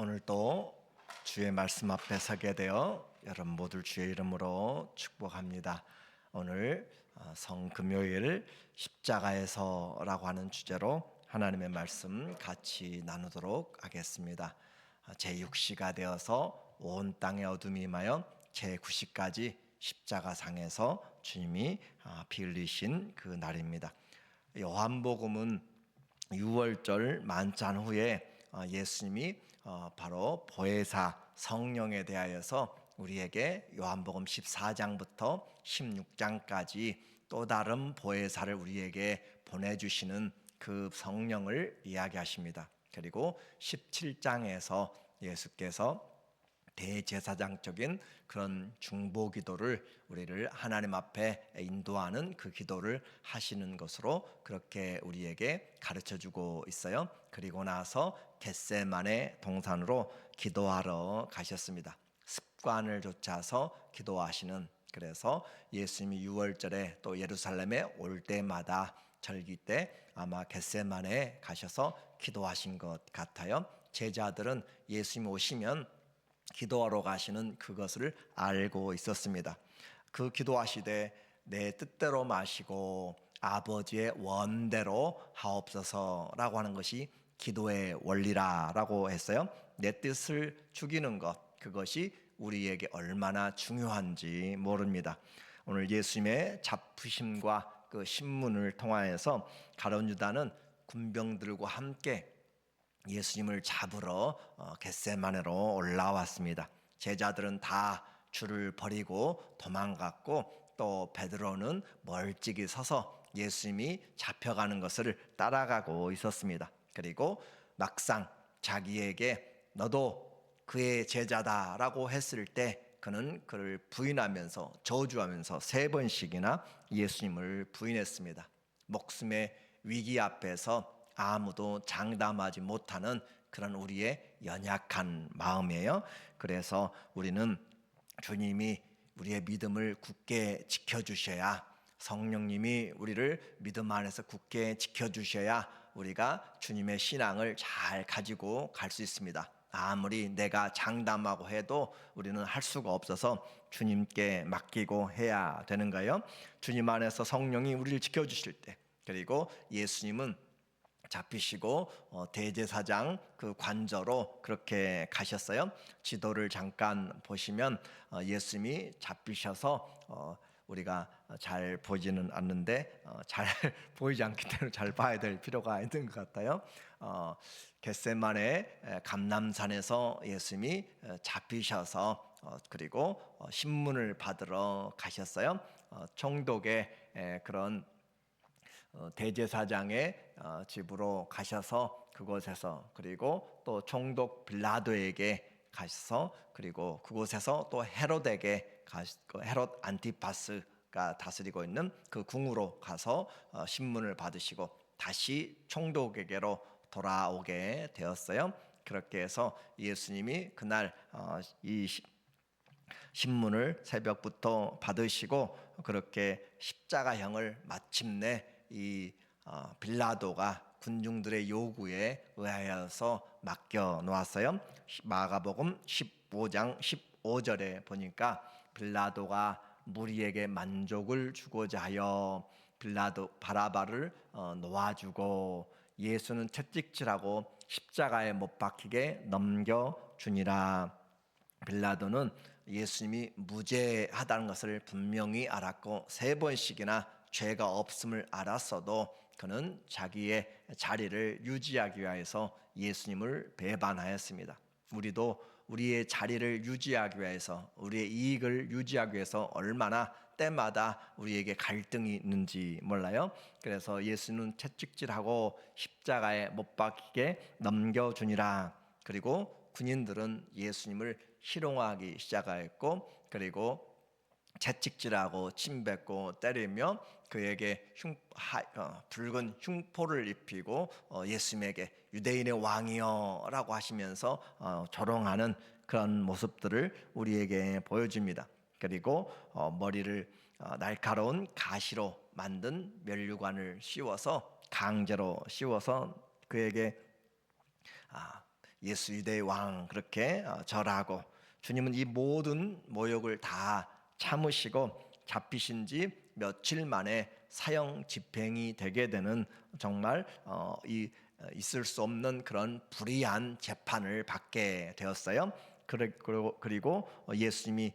오늘도 주의 말씀 앞에 서게 되어 여러분 모두 주의 이름으로 축복합니다. 오늘 성금요일 십자가에서라고 하는 주제로 하나님의 말씀 같이 나누도록 하겠습니다. 제6시가 되어서 온 땅의 어둠이 임하여 제9시까지 십자가상에서 주님이 피 흘리신 그 날입니다. 요한복음은 6월절 만찬 후에 예수님이 바로 보혜사 성령에 대하여서 우리에게 요한복음 14장부터 16장까지 또 다른 보혜사를 우리에게 보내주시는 그 성령을 이야기하십니다. 그리고 17장에서 예수께서 대제사장적인 그런 중보 기도를 우리를 하나님 앞에 인도하는 그 기도를 하시는 것으로 그렇게 우리에게 가르쳐 주고 있어요. 그리고 나서 겟세마네 동산으로 기도하러 가셨습니다. 습관을 좇아서 기도하시는, 그래서 예수님이 6월절에 또 예루살렘에 올 때마다 절기 때 아마 겟세마네에 가셔서 기도하신 것 같아요. 제자들은 예수님 오시면 기도하러 가시는 그것을 알고 있었습니다. 그 기도하시되 내 뜻대로 마시고 아버지의 원대로 하옵소서라고 하는 것이 기도의 원리라고 했어요. 내 뜻을 죽이는 것, 그것이 우리에게 얼마나 중요한지 모릅니다. 오늘 예수님의 잡히심과 그 신문을 통하여서 가룟 유다는 군병들과 함께 예수님을 잡으러 겟세마네로 올라왔습니다. 제자들은 다 줄을 버리고 도망갔고 또 베드로는 멀찍이 서서 예수님이 잡혀가는 것을 따라가고 있었습니다. 그리고 막상 자기에게 너도 그의 제자다라고 했을 때 그는 그를 부인하면서 저주하면서 3번씩이나 예수님을 부인했습니다. 목숨의 위기 앞에서 아무도 장담하지 못하는 그런 우리의 연약한 마음이에요. 그래서 우리는 주님이 우리의 믿음을 굳게 지켜주셔야, 성령님이 우리를 믿음 안에서 굳게 지켜주셔야 우리가 주님의 신앙을 잘 가지고 갈 수 있습니다. 아무리 내가 장담하고 해도 우리는 할 수가 없어서 주님께 맡기고 해야 되는 거예요. 주님 안에서 성령이 우리를 지켜주실 때, 그리고 예수님은 잡히시고 대제사장 그 관저로 그렇게 가셨어요. 지도를 잠깐 보시면 예수님이 잡히셔서 우리가 잘 보지는 않는데 잘 보이지 않기 때문에 잘 봐야 될 필요가 있는 것 같아요. 겟세마네 감람산에서 예수님이 잡히셔서 그리고 신문을 받으러 가셨어요. 총독의 그런 대제사장의 집으로 가셔서 그곳에서, 그리고 또 총독 빌라도에게 가셔서, 그리고 그곳에서 또 헤롯에게 헤롯 안티파스가 다스리고 있는 그 궁으로 가서 신문을 받으시고 다시 총독에게로 돌아오게 되었어요. 그렇게 해서 예수님이 그날 이 신문을 새벽부터 받으시고 그렇게 십자가형을 마침내 이 빌라도가 군중들의 요구에 의하여서 맡겨 놓았어요. 마가복음 15장 15절에 보니까 빌라도가 무리에게 만족을 주고자 하여 빌라도 바라바를 놓아주고 예수는 채찍질하고 십자가에 못 박히게 넘겨주니라. 빌라도는 예수님이 무죄하다는 것을 분명히 알았고 3번씩이나 죄가 없음을 알았어도 그는 자기의 자리를 유지하기 위해서 예수님을 배반하였습니다. 우리도 우리의 자리를 유지하기 위해서, 우리의 이익을 유지하기 위해서 얼마나 때마다 우리에게 갈등이 있는지 몰라요. 그래서 예수는 채찍질하고 십자가에 못 박히게 넘겨주니라. 그리고 군인들은 예수님을 희롱하기 시작하였고, 그리고 채찍질하고 침뱉고 때리며 그에게 붉은 흉포를 입히고 예수님에게 유대인의 왕이여 라고 하시면서 조롱하는 그런 모습들을 우리에게 보여줍니다. 그리고 머리를 날카로운 가시로 만든 면류관을 씌워서 강제로 씌워서 그에게 예수 유대의 왕 그렇게 절하고, 주님은 이 모든 모욕을 다 참으시고 잡히신 지 며칠 만에 사형 집행이 되게 되는 정말 있을 수 없는 그런 불의한 재판을 받게 되었어요. 그리고 예수님이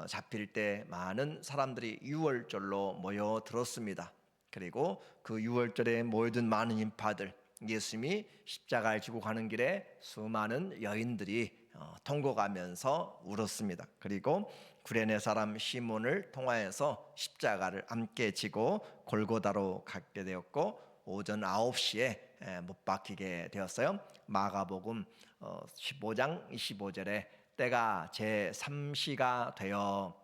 잡힐 때 많은 사람들이 유월절로 모여들었습니다. 그리고 그 유월절에 모여든 많은 인파들, 예수님이 십자가를 지고 가는 길에 수많은 여인들이 통곡하면서 울었습니다. 그리고 구레네 사람 시몬을 통하여서 십자가를 함께 지고 골고다로 가게 되었고, 오전 9시에 못 박히게 되었어요. 마가복음 15장 25절에 때가 제3시가 되어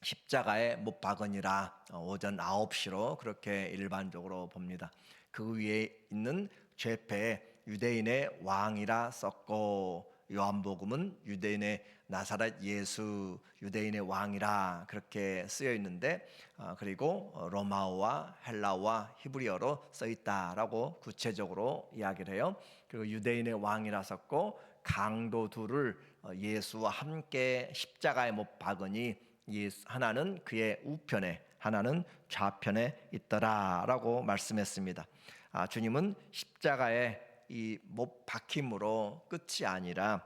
십자가에 못 박으니라, 오전 9시로 그렇게 일반적으로 봅니다. 그 위에 있는 죄패에 유대인의 왕이라 썼고, 요한복음은 유대인의 나사렛 예수 유대인의 왕이라 그렇게 쓰여 있는데, 그리고 로마어와 헬라어와 히브리어로 써 있다라고 구체적으로 이야기를 해요. 그리고 유대인의 왕이라 썼고, 강도 둘을 예수와 함께 십자가에 못 박으니 하나는 그의 우편에 하나는 좌편에 있더라라고 말씀했습니다. 주님은 십자가에 이 못 박힘으로 끝이 아니라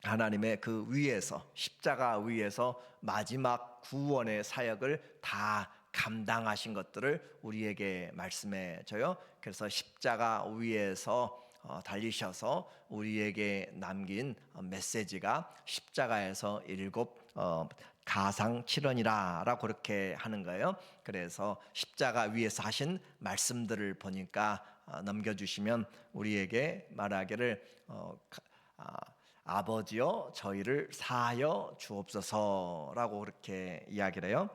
하나님의 그 위에서, 십자가 위에서 마지막 구원의 사역을 다 감당하신 것들을 우리에게 말씀해 줘요. 그래서 십자가 위에서 달리셔서 우리에게 남긴 메시지가 십자가에서 7 가상 7원이라고 그렇게 하는 거예요. 그래서 십자가 위에서 하신 말씀들을 보니까 넘겨주시면 우리에게 말하기를 아버지여 저희를 사하여 주옵소서라고 그렇게 이야기를 해요.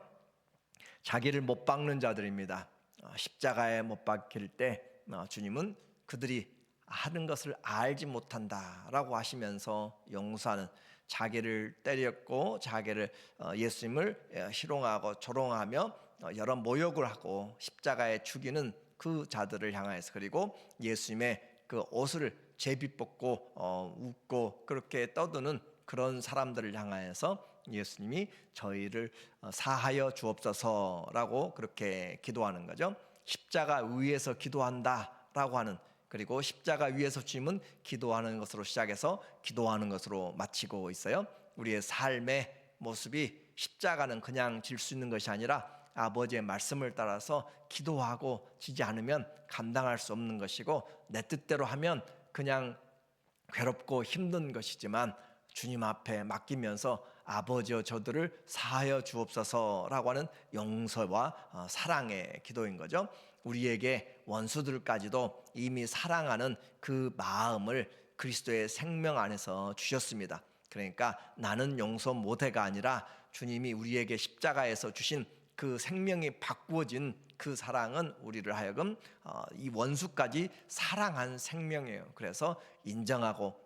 자기를 못 박는 자들입니다. 십자가에 못 박힐 때 주님은 그들이 하는 것을 알지 못한다라고 하시면서 용서하는, 자기를 때렸고 자기를 예수님을 희롱하고 조롱하며 여러 모욕을 하고 십자가에 죽이는 그 자들을 향하여서, 그리고 예수님의 그 옷을 제비 뽑고 웃고 그렇게 떠드는 그런 사람들을 향하여서 예수님이 저희를 사하여 주옵소서라고 그렇게 기도하는 거죠. 십자가 위에서 기도한다라고 하는, 그리고 십자가 위에서 주님은 기도하는 것으로 시작해서 기도하는 것으로 마치고 있어요. 우리의 삶의 모습이 십자가는 그냥 질 수 있는 것이 아니라 아버지의 말씀을 따라서 기도하고 지지 않으면 감당할 수 없는 것이고, 내 뜻대로 하면 그냥 괴롭고 힘든 것이지만 주님 앞에 맡기면서 아버지여 저들을 사하여 주옵소서라고 하는 용서와 사랑의 기도인 거죠. 우리에게 원수들까지도 이미 사랑하는 그 마음을 그리스도의 생명 안에서 주셨습니다. 그러니까 나는 용서 못해가 아니라 주님이 우리에게 십자가에서 주신 그 생명이 바꾸어진 그 사랑은 우리를 하여금 이 원수까지 사랑한 생명이에요. 그래서 인정하고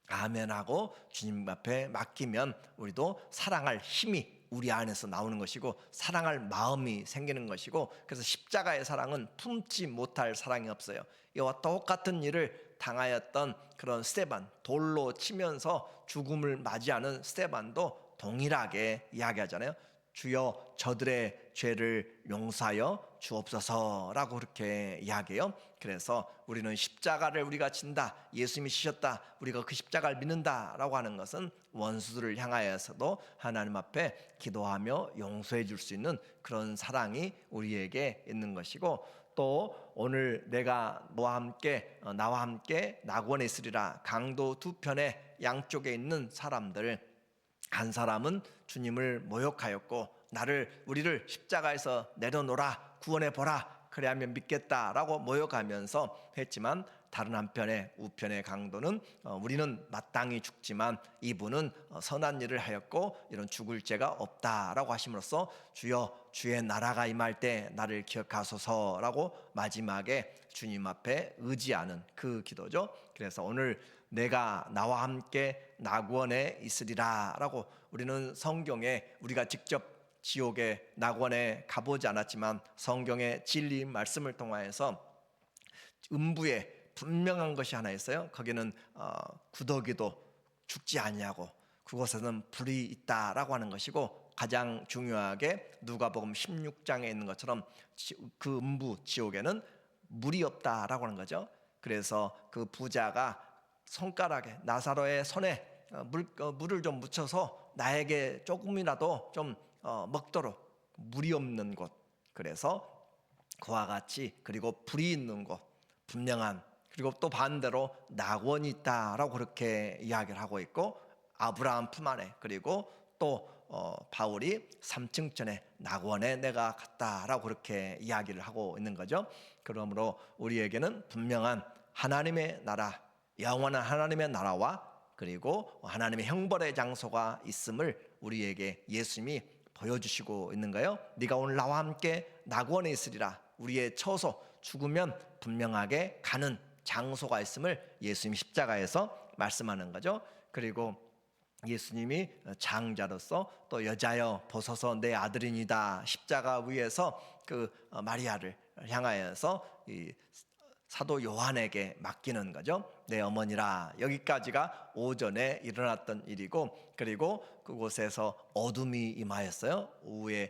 아멘하고 주님 앞에 맡기면 우리도 사랑할 힘이 우리 안에서 나오는 것이고, 사랑할 마음이 생기는 것이고, 그래서 십자가의 사랑은 품지 못할 사랑이 없어요. 이와 똑같은 일을 당하였던 그런 스데반, 돌로 치면서 죽음을 맞이하는 스데반도 동일하게 이야기하잖아요. 주여 저들의 죄를 용서하여 주옵소서라고 그렇게 이야기해요. 그래서 우리는 십자가를 우리가 진다, 예수님이 지셨다, 우리가 그 십자가를 믿는다라고 하는 것은 원수들을 향하여서도 하나님 앞에 기도하며 용서해 줄 수 있는 그런 사랑이 우리에게 있는 것이고, 또 오늘 내가 나와 함께 낙원에 있으리라, 강도 두 편에 양쪽에 있는 사람들, 한 사람은 주님을 모욕하였고 우리를 십자가에서 내려놓으라, 구원해 보라, 그래야면 믿겠다라고 모욕하면서 했지만, 다른 한편의 우편의 강도는 우리는 마땅히 죽지만 이분은 선한 일을 하였고 이런 죽을 죄가 없다라고 하심으로써 주여 주의 나라가 임할 때 나를 기억하소서라고 마지막에 주님 앞에 의지하는 그 기도죠. 그래서 오늘 내가 나와 함께 낙원에 있으리라 라고, 우리는 성경에 우리가 직접 지옥의 낙원에 가보지 않았지만 성경의 진리 말씀을 통하여서 음부의 분명한 것이 하나 있어요. 거기는 구더기도 죽지 아니하고 그곳에는 불이 있다라고 하는 것이고, 가장 중요하게 누가복음 16장에 있는 것처럼 그 음부 지옥에는 물이 없다라고 하는 거죠. 그래서 그 부자가 손가락에, 나사로의 손에 물을 좀 묻혀서 나에게 조금이라도 좀 먹도록, 물이 없는 곳, 그래서 그와 같이, 그리고 불이 있는 곳, 분명한, 그리고 또 반대로 낙원이 있다라고 그렇게 이야기를 하고 있고, 아브라함 품 안에, 그리고 또 바울이 3층 전에 낙원에 내가 갔다라고 그렇게 이야기를 하고 있는 거죠. 그러므로 우리에게는 분명한 하나님의 나라, 영원한 하나님의 나라와 그리고 하나님의 형벌의 장소가 있음을 우리에게 예수님이 보여주시고 있는 거예요. 네가 오늘 나와 함께 낙원에 있으리라. 우리의 처소, 죽으면 분명하게 가는 장소가 있음을 예수님이 십자가에서 말씀하는 거죠. 그리고 예수님이 장자로서 또 여자여 보소서 내 아들이니다, 십자가 위에서 그 마리아를 향하여서 이 사도 요한에게 맡기는 거죠. 내 어머니라. 여기까지가 오전에 일어났던 일이고, 그리고 그곳에서 어둠이 임하였어요. 오후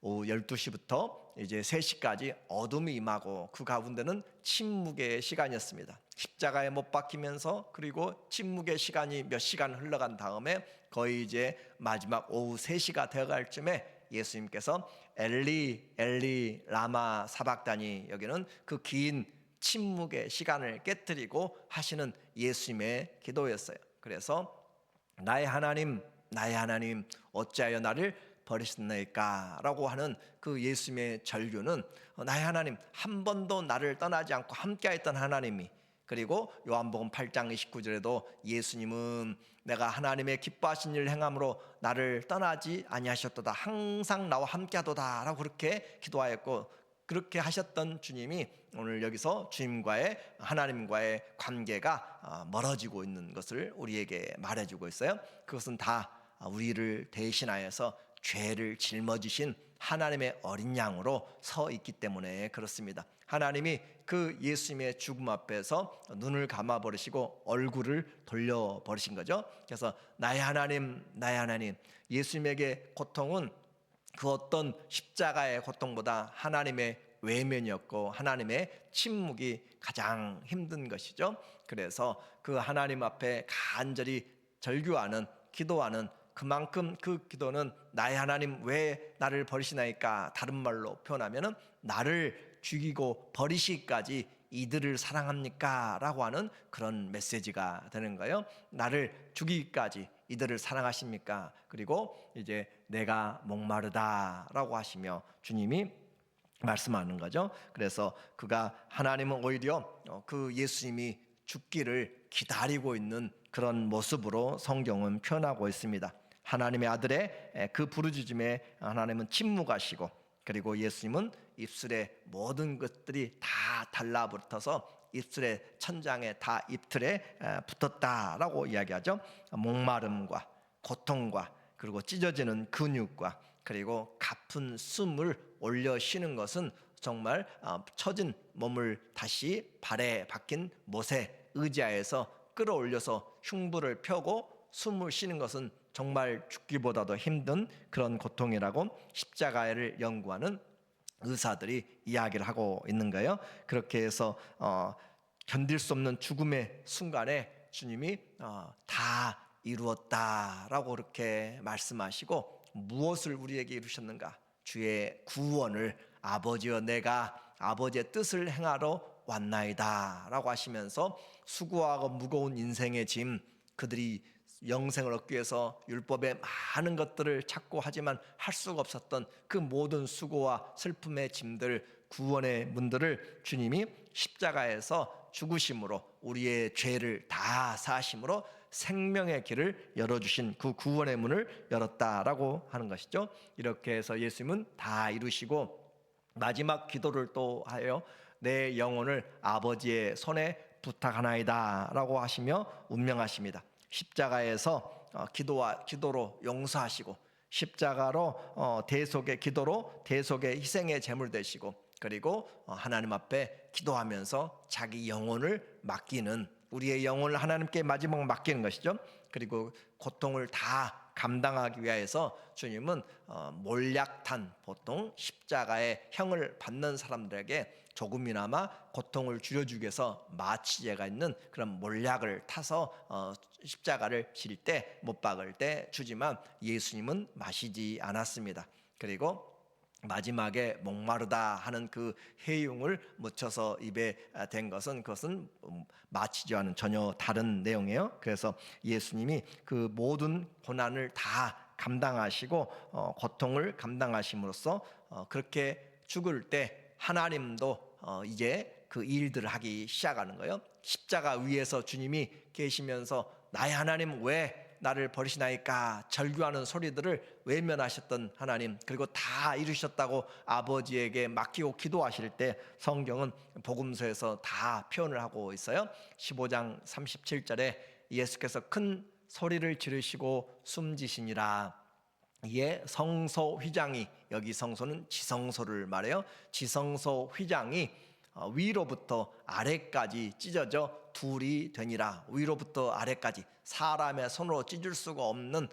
12시부터 이제 3시까지 어둠이 임하고, 그 가운데는 침묵의 시간이었습니다. 십자가에 못 박히면서, 그리고 침묵의 시간이 몇 시간 흘러간 다음에 거의 이제 마지막 오후 3시가 되어갈 쯤에 예수님께서 엘리 엘리 라마 사박다니, 여기는 그 긴 침묵의 시간을 깨뜨리고 하시는 예수님의 기도였어요. 그래서 나의 하나님 어찌하여 나를 버리셨나이까 라고 하는 그 예수님의 전류는, 나의 하나님, 한 번도 나를 떠나지 않고 함께했던 하나님이, 그리고 요한복음 8장 29절에도 예수님은 내가 하나님의 기뻐하신 일을 행함으로 나를 떠나지 아니하셨도다, 항상 나와 함께하도다 라고 그렇게 기도하였고, 그렇게 하셨던 주님이 오늘 여기서 주님과의, 하나님과의 관계가 멀어지고 있는 것을 우리에게 말해주고 있어요. 그것은 다 우리를 대신하여서 죄를 짊어지신 하나님의 어린 양으로 서 있기 때문에 그렇습니다. 하나님이 그 예수님의 죽음 앞에서 눈을 감아 버리시고 얼굴을 돌려 버리신 거죠. 그래서 나의 하나님, 예수님에게 고통은 그 어떤 십자가의 고통보다 하나님의 외면이었고, 하나님의 침묵이 가장 힘든 것이죠. 그래서 그 하나님 앞에 간절히 절규하는, 기도하는, 그만큼 그 기도는 나의 하나님 왜 나를 버리시나이까, 다른 말로 표현하면 나를 죽이고 버리시기까지 이들을 사랑합니까? 라고 하는 그런 메시지가 되는 거예요. 나를 죽이기까지 이들을 사랑하십니까? 그리고 이제 내가 목마르다 라고 하시며 주님이 말씀하는 거죠. 그래서 하나님은 오히려 그 예수님이 죽기를 기다리고 있는 그런 모습으로 성경은 표현하고 있습니다. 하나님의 아들의 그 부르짖음에 하나님은 침묵하시고, 그리고 예수님은 입술에 모든 것들이 다 달라붙어서 입술에, 천장에 다 입틀에 붙었다라고 이야기하죠. 목마름과 고통과, 그리고 찢어지는 근육과, 그리고 가쁜 숨을 올려 쉬는 것은 정말 처진 몸을 다시 발에 박힌 못에 의지하여서 끌어올려서 흉부를 펴고 숨을 쉬는 것은 정말 죽기보다도 힘든 그런 고통이라고 십자가를 연구하는 의사들이 이야기를 하고 있는 거예요. 그렇게 해서 견딜 수 없는 죽음의 순간에 주님이 다 이루었다라고 그렇게 말씀하시고, 무엇을 우리에게 이루셨는가? 주의 구원을, 아버지여 내가 아버지의 뜻을 행하러 왔나이다 라고 하시면서, 수고하고 무거운 인생의 짐, 그들이 영생을 얻기 위해서 율법의 많은 것들을 찾고 하지만 할 수가 없었던 그 모든 수고와 슬픔의 짐들, 구원의 문들을 주님이 십자가에서 죽으심으로, 우리의 죄를 다 사하심으로 생명의 길을 열어주신 그 구원의 문을 열었다라고 하는 것이죠. 이렇게 해서 예수님은 다 이루시고 마지막 기도를 또 하여 내 영혼을 아버지의 손에 부탁하나이다 라고 하시며 운명하십니다. 십자가에서 기도로 용서하시고, 십자가로 대속의 기도로 대속의 희생의 제물 되시고, 그리고 하나님 앞에 기도하면서 자기 영혼을 맡기는, 우리의 영혼을 하나님께 마지막 맡기는 것이죠. 그리고 고통을 다 감당하기 위해서 주님은 몰약탄, 보통 십자가의 형을 받는 사람들에게 조금이나마 고통을 줄여주기 위해서 마취제가 있는 그런 몰약을 타서 십자가를 칠 때, 못 박을 때 주지만 예수님은 마시지 않았습니다. 그리고 마지막에 목마르다 하는 그 해흉을 묻혀서 입에 댄 것은, 그것은 마취제와는 전혀 다른 내용이에요. 그래서 예수님이 그 모든 고난을 다 감당하시고 고통을 감당하심으로써 그렇게 죽을 때 하나님도 이제 그 일들을 하기 시작하는 거예요. 십자가 위에서 주님이 계시면서 나의 하나님 왜 나를 버리시나이까 절규하는 소리들을 외면하셨던 하나님, 그리고 다 이루셨다고 아버지에게 맡기고 기도하실 때 성경은 복음서에서 다 표현을 하고 있어요. 15장 37절에 예수께서 큰 소리를 지르시고 숨지시니라. 이에 성소 휘장이, 여기 성소는 지성소를 말해요. 지성소 휘장이 위로부터 아래까지 찢어져 둘이 되니라. 위로부터 아래까지 사람의 손으로 찢을 수가 없는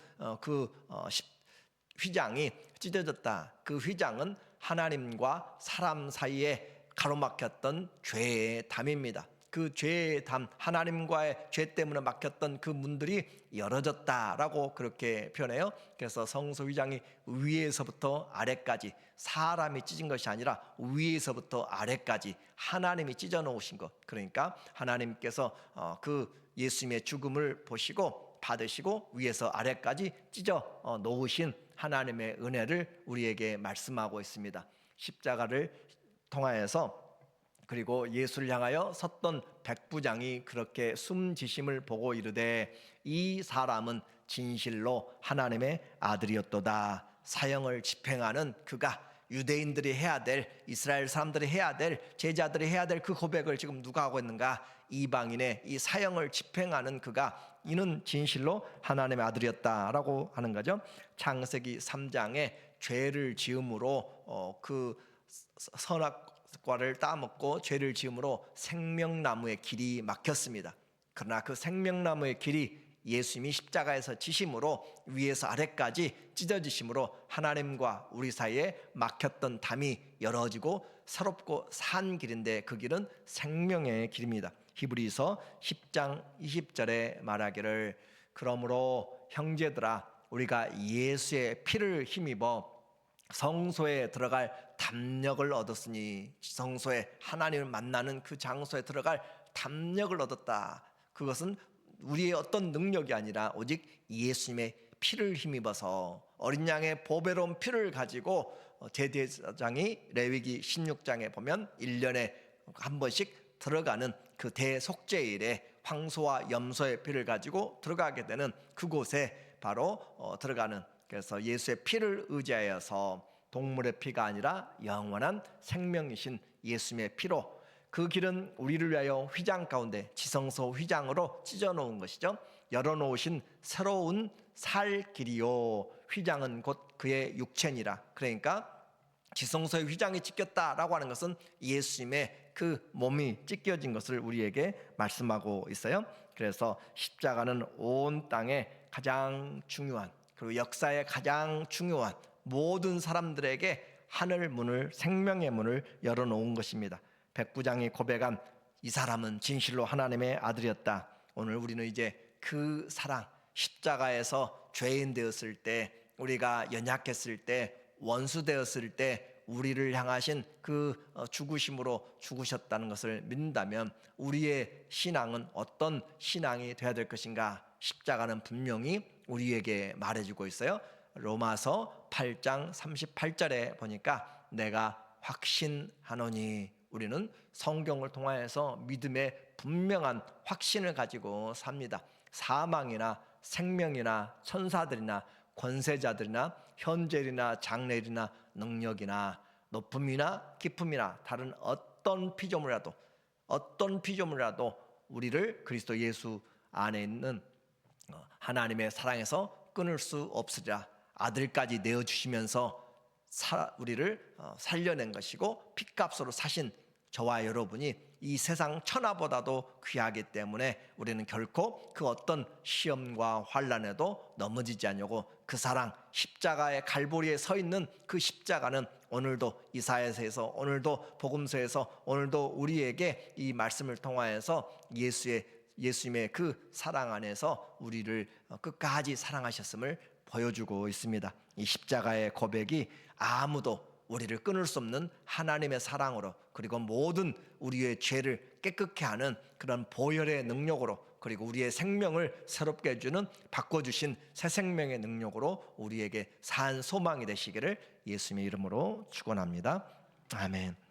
휘장이 찢어졌다. 그 휘장은 하나님과 사람 사이에 가로막혔던 죄의 담입니다. 그 죄의 담, 하나님과의 죄 때문에 막혔던 그 문들이 열어졌다라고 그렇게 표현해요. 그래서 성소 휘장이 위에서부터 아래까지, 사람이 찢은 것이 아니라 위에서부터 아래까지 하나님이 찢어 놓으신 것. 그러니까 하나님께서 그 예수님의 죽음을 보시고 받으시고 위에서 아래까지 찢어 놓으신 하나님의 은혜를 우리에게 말씀하고 있습니다. 십자가를 통하여서, 그리고 예수를 향하여 섰던 백부장이 그렇게 숨지심을 보고 이르되 이 사람은 진실로 하나님의 아들이었도다. 사형을 집행하는 그가, 유대인들이 해야 될, 이스라엘 사람들이 해야 될, 제자들이 해야 될 그 고백을 지금 누가 하고 있는가? 이방인의 이 사형을 집행하는 그가, 이는 진실로 하나님의 아들이었다라고 하는 거죠. 창세기 3장에 죄를 지음으로 그 선악과를 따먹고 죄를 지음으로 생명나무의 길이 막혔습니다. 그러나 그 생명나무의 길이 예수님이 십자가에서 지심으로 위에서 아래까지 찢어지심으로 하나님과 우리 사이에 막혔던 담이 열어지고 새롭고 산 길인데, 그 길은 생명의 길입니다. 히브리서 10장 20절에 말하기를 그러므로 형제들아 우리가 예수의 피를 힘입어 성소에 들어갈 담력을 얻었으니, 성소에 하나님을 만나는 그 장소에 들어갈 담력을 얻었다. 그것은 우리의 어떤 능력이 아니라 오직 예수님의 피를 힘입어서, 어린 양의 보배로운 피를 가지고 대제사장이 레위기 16장에 보면 1년에 한 번씩 들어가는 그 대속죄일에 황소와 염소의 피를 가지고 들어가게 되는 그곳에 바로 들어가는, 그래서 예수의 피를 의지하여서 동물의 피가 아니라 영원한 생명이신 예수님의 피로, 그 길은 우리를 위하여 휘장 가운데 지성소 휘장으로 찢어놓은 것이죠. 열어놓으신 새로운 살 길이요, 휘장은 곧 그의 육체니라. 그러니까 지성소의 휘장이 찢겼다라고 하는 것은 예수님의 그 몸이 찢겨진 것을 우리에게 말씀하고 있어요. 그래서 십자가는 온 땅에 가장 중요한, 그리고 역사의 가장 중요한, 모든 사람들에게 하늘 문을, 생명의 문을 열어놓은 것입니다. 백부장이 고백한 이 사람은 진실로 하나님의 아들이었다. 오늘 우리는 이제 그 사랑, 십자가에서 죄인 되었을 때, 우리가 연약했을 때, 원수 되었을 때 우리를 향하신 그 죽으심으로 죽으셨다는 것을 믿는다면 우리의 신앙은 어떤 신앙이 되어야 될 것인가? 십자가는 분명히 우리에게 말해주고 있어요. 로마서 8장 38절에 보니까 내가 확신하노니, 우리는 성경을 통하여서 믿음의 분명한 확신을 가지고 삽니다. 사망이나 생명이나 천사들이나 권세자들이나 현재일이나 장래일이나 능력이나 높음이나 깊음이나 다른 어떤 피조물이라도 우리를 그리스도 예수 안에 있는 하나님의 사랑에서 끊을 수 없으리라. 아들까지 내어주시면서 우리를 살려낸 것이고 핏값으로 사신 저와 여러분이 이 세상 천하보다도 귀하기 때문에 우리는 결코 그 어떤 시험과 환난에도 넘어지지 않냐고, 그 사랑, 십자가의 갈보리에 서 있는 그 십자가는 오늘도 이사야서에서, 오늘도 복음서에서, 오늘도 우리에게 이 말씀을 통하여서 예수님의 그 사랑 안에서 우리를 끝까지 사랑하셨음을 보여주고 있습니다. 이 십자가의 고백이 아무도 우리를 끊을 수 없는 하나님의 사랑으로, 그리고 모든 우리의 죄를 깨끗게 하는 그런 보혈의 능력으로, 그리고 우리의 생명을 새롭게 해주는, 바꿔주신 새 생명의 능력으로 우리에게 산 소망이 되시기를 예수님의 이름으로 축원합니다. 아멘.